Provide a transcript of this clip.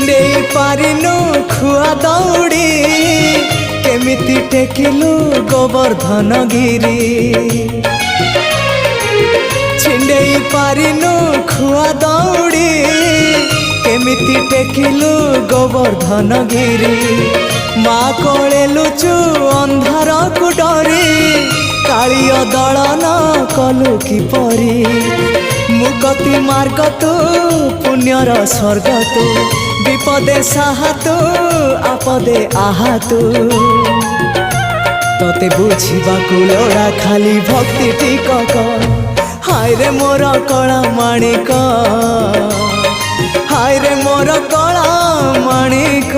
छिंडेई पारिनु खुआ दौड़ी केमिति टेकिलु गोवर्धन गिरी छिंडेई पारिनु खुआ दौड़ी केमिति टेकिलु गोवर्धन गिरी माँ कोले लुचु अंधार को डरी कालिय दलन कलु किपरी मुकति मार्ग तू पुण्यर स्वर्ग तू विपदे साहा तू आपदे आहा तू तते बुझिबाकु लोड़ा खाली भक्ति टिकक हाय रे मोर कला माणिक हाय रे मोर कला माणिक।